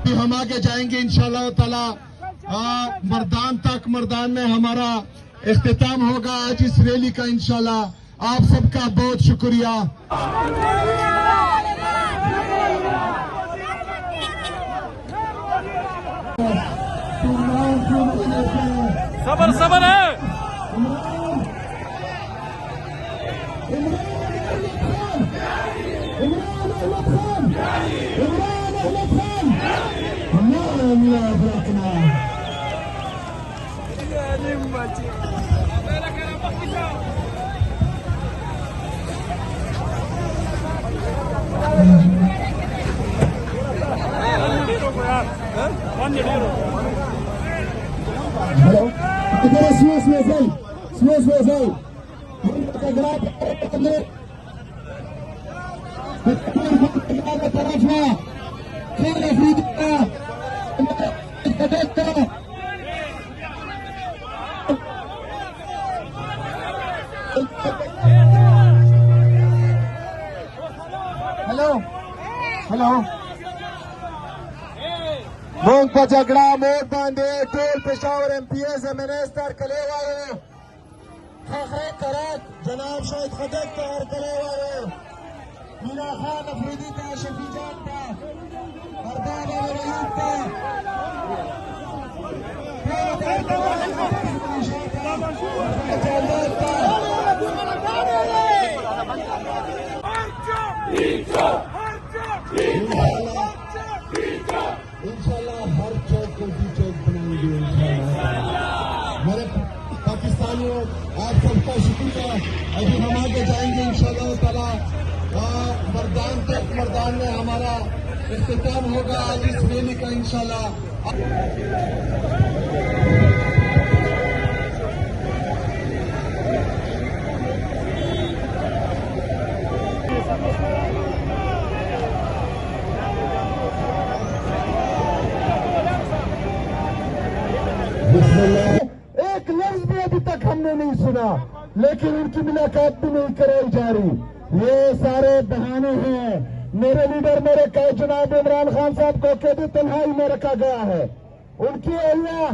अभी हम आगे जाएंगे इंशाल्लाह ताला। मर्दान तक, मर्दान में हमारा इख्तिताम होगा आज इस रैली का इंशाल्लाह। आप सबका बहुत शुक्रिया। सबर सबर है। Hello? Agora suas aí. Hello? मोंग पर झगड़ा मोट बांधे टोल पेशावर MPS मिनिस्टर कलेवाले खखरे करक जनाब शाहिद खदक तैयार कलेवाले मीना खान अफरीदी का शफीजान का मर्दान रहीम का इंशाल्लाह हर चौक को भी चौक बनाएंगे इंशाल्लाह। मेरे पाकिस्तानियों आप सबका शुक्रिया। अभी हम आगे जाएंगे इंशाल्लाह ताला। मर्दान तक, मर्दान में हमारा इख्तिताम होगा आज इस रैली का इंशाल्लाह। एक लफ्ज भी अभी तक हमने नहीं सुना, लेकिन उनकी मुलाकात भी नहीं कराई जा रही। ये सारे बहाने हैं। मेरे लीडर मेरे कई जनाब इमरान खान साहब को कैद तन्हाई में रखा गया है। उनकी अहिया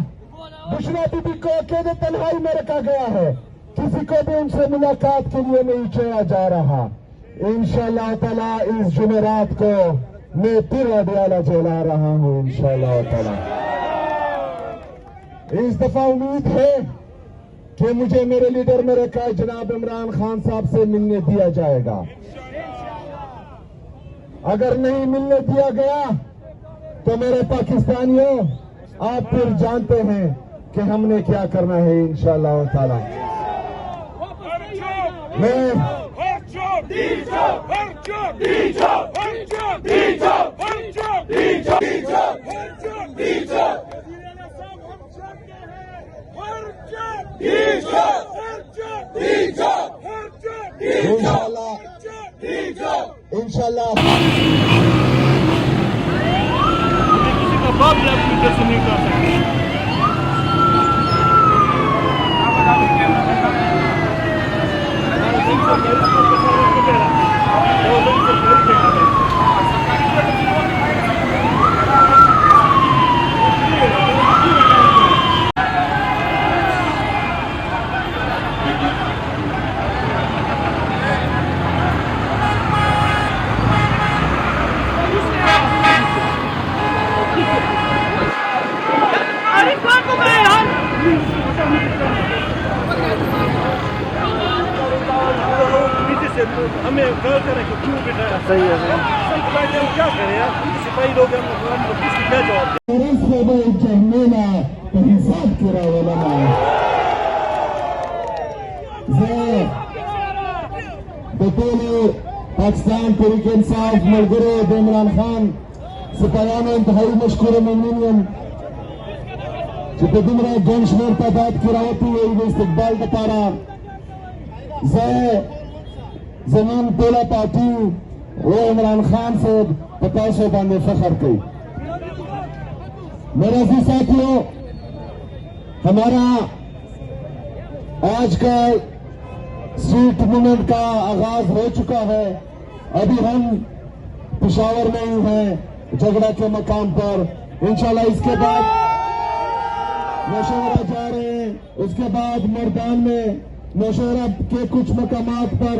बुशरा बीबी को कैद तन्हाई में रखा गया है। किसी को भी उनसे मुलाकात के लिए नहीं छोड़ा जा रहा। इंशाल्लाह ताला इस जुमेरात को मैं फिर अडियाला जला रहा हूँ इंशाल्लाह ताला। इस दफा उम्मीद है कि मुझे मेरे लीडर मेरे कई जनाब इमरान खान साहब से मिलने दिया जाएगा। अगर नहीं मिलने दिया गया तो मेरे पाकिस्तानियों आप फिर जानते हैं कि हमने क्या करना है इंशाल्लाह ताला। मैं इंशाल्लाह किसी का बाप भी अपनी जैसे नहीं कर सकते। हमें गलत करें कि क्यों बिठाया। सही है हम क्या करें यार, सिपाही लोग हम किसकी क्या जवाब पाकिस्तान तहरीक इंसाफ मलगुरो इमरान खान सिपाहियान इंतहाई मशकूर ममनून जितने जनशमेर तादाद की रावती हुई इस्तकबाल बतारा जमीन टोला पार्टी वो इमरान खान से 50 बांधे फखर की। मेरे जी साथियों, हमारा आज का स्ट्रीट मूवमेंट का आगाज हो चुका है। अभी हम पेशावर में ही हैं झगड़ा के मकाम पर। इंशाल्लाह इसके बाद नौशहरा जा रहे हैं। उसके बाद मैदान में नौशहरा के कुछ मकामात पर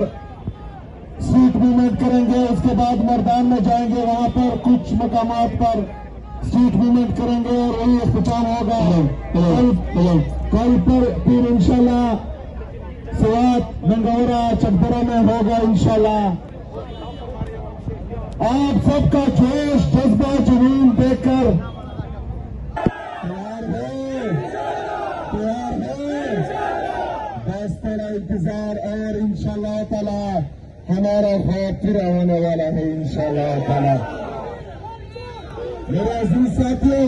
स्ट्रीट मूवमेंट करेंगे। उसके बाद मैदान में जाएंगे, वहां पर कुछ मकामात पर स्ट्रीट मूवमेंट करेंगे और वही इख्तिताम होगा। कल पर फिर इंशाल्लाह स्वात गंगौरा चकबरा में होगा इंशाल्लाह। आप सबका जोश जज्बा जुनून देखकर तैयार है, बस थोड़ा इंतजार और इंशाल्लाह ताला हमारा ख्वाब पूरा होने वाला है इंशाल्लाह ताला। मेरे अजीज साथियों,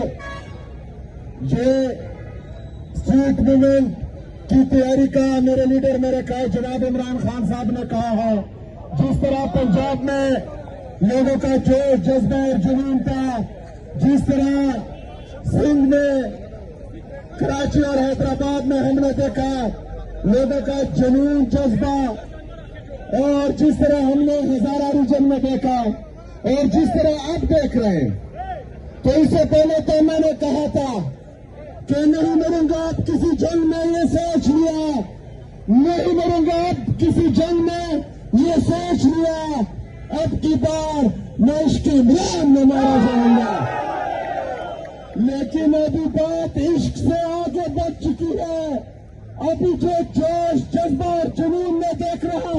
ये स्ट्रीट मूवमेंट की तैयारी का मेरे लीडर मेरे कायद जनाब इमरान खान साहब ने कहा है, जिस तरह पंजाब में लोगों का जोश जज्बा और जुनून था, जिस तरह सिंध में, कराची और हैदराबाद में हमने देखा लोगों का जुनून जज्बा, और जिस तरह हमने हजारा रीजन में देखा और जिस तरह अब देख रहे हैं, तो इससे पहले तो मैंने कहा था कि नहीं मरूंगा अब किसी जंग में, ये सोच लिया, नहीं मरूंगा अब किसी जंग में, ये सोच लिया, अब की बार मैं इश्क इमरान में मारा जाऊंगा। लेकिन अभी बात इश्क से आगे बढ़ चुकी है। अभी जो जोश जज्बा और जुनून में देख रहा हूं